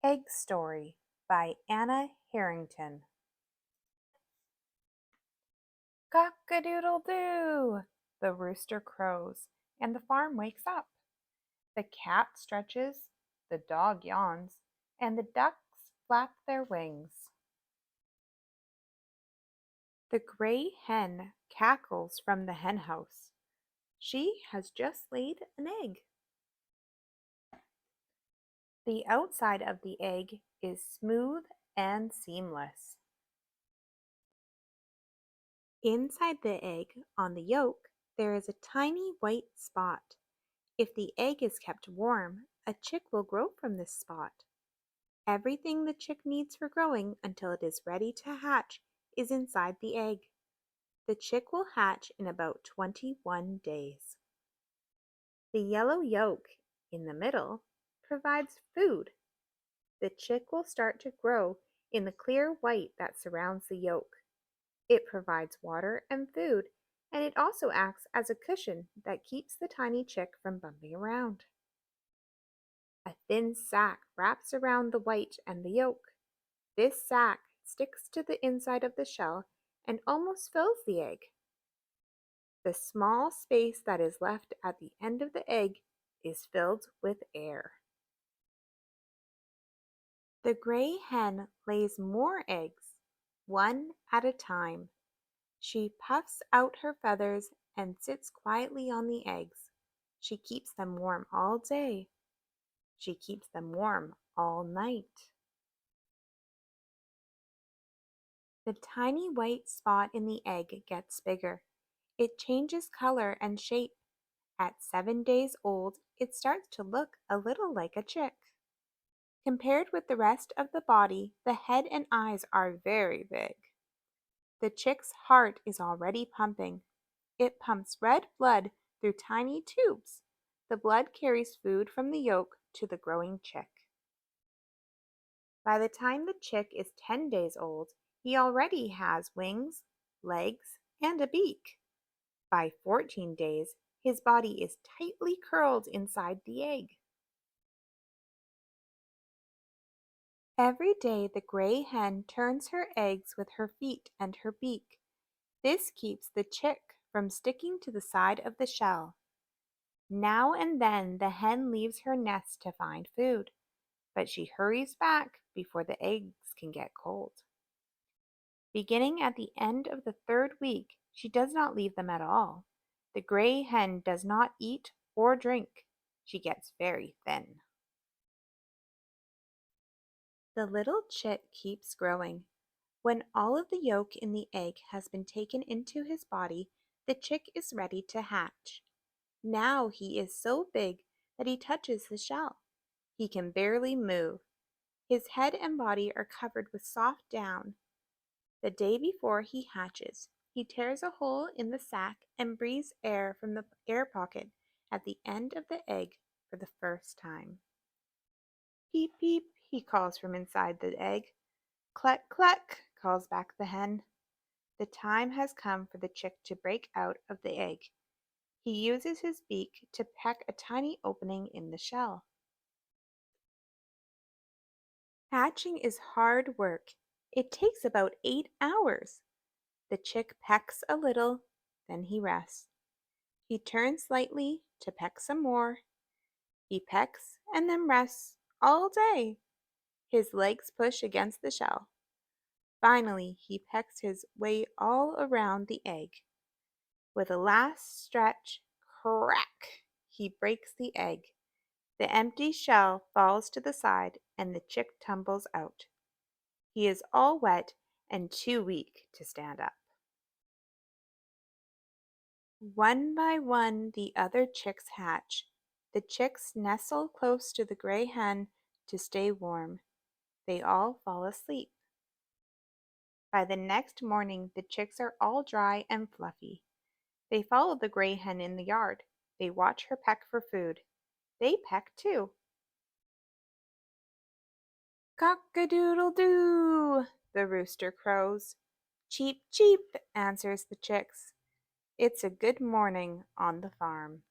Egg Story by Anca Hariton. Cock-a-doodle-doo! The rooster crows, and the farm wakes up. The cat stretches, the dog yawns, and the ducks flap their wings. The gray hen cackles from the henhouse. She has just laid an egg. The outside of the egg is smooth and seamless. Inside the egg, on the yolk, there is a tiny white spot. If the egg is kept warm, a chick will grow from this spot. Everything the chick needs for growing until it is ready to hatch is inside the egg. The chick will hatch in about 21 days. The yellow yolk in the middle provides food. The chick will start to grow in the clear white that surrounds the yolk. It provides water and food, and it also acts as a cushion that keeps the tiny chick from bumping around. A thin sac wraps around the white and the yolk. This sac sticks to the inside of the shell and almost fills the egg. The small space that is left at the end of the egg is filled with air. The gray hen lays more eggs, one at a time. She puffs out her feathers and sits quietly on the eggs. She keeps them warm all day. She keeps them warm all night. The tiny white spot in the egg gets bigger. It changes color and shape. At 7 days old, it starts to look a little like a chick. Compared with the rest of the body, the head and eyes are very big. The chick's heart is already pumping. It pumps red blood through tiny tubes. The blood carries food from the yolk to the growing chick. By the time the chick is 10 days old, he already has wings, legs, and a beak. By 14 days, his body is tightly curled inside the egg. Every day the gray hen turns her eggs with her feet and her beak. This keeps the chick from sticking to the side of the shell. Now and then the hen leaves her nest to find food, but she hurries back before the eggs can get cold. Beginning at the end of the 3rd week, she does not leave them at all. The gray hen does not eat or drink. She gets very thin. The little chick keeps growing. When all of the yolk in the egg has been taken into his body, the chick is ready to hatch. Now he is so big that he touches the shell. He can barely move. His head and body are covered with soft down. The day before he hatches, he tears a hole in the sac and breathes air from the air pocket at the end of the egg for the first time. Peep, peep, he calls from inside the egg. Cluck, cluck, calls back the hen. The time has come for the chick to break out of the egg. He uses his beak to peck a tiny opening in the shell. Hatching is hard work. It takes about 8 hours. The chick pecks a little, then he rests. He turns slightly to peck some more. He pecks and then rests all day. His legs push against the shell. Finally, he pecks his way all around the egg. With a last stretch, crack, he breaks the egg. The empty shell falls to the side and the chick tumbles out. He is all wet and too weak to stand up. One by one, the other chicks hatch. The chicks nestle close to the gray hen to stay warm. They all fall asleep. By the next morning, the chicks are all dry and fluffy. They follow the gray hen in the yard. They watch her peck for food. They peck too. Cock-a-doodle-doo, the rooster crows. Cheep, cheep, answers the chicks. It's a good morning on the farm.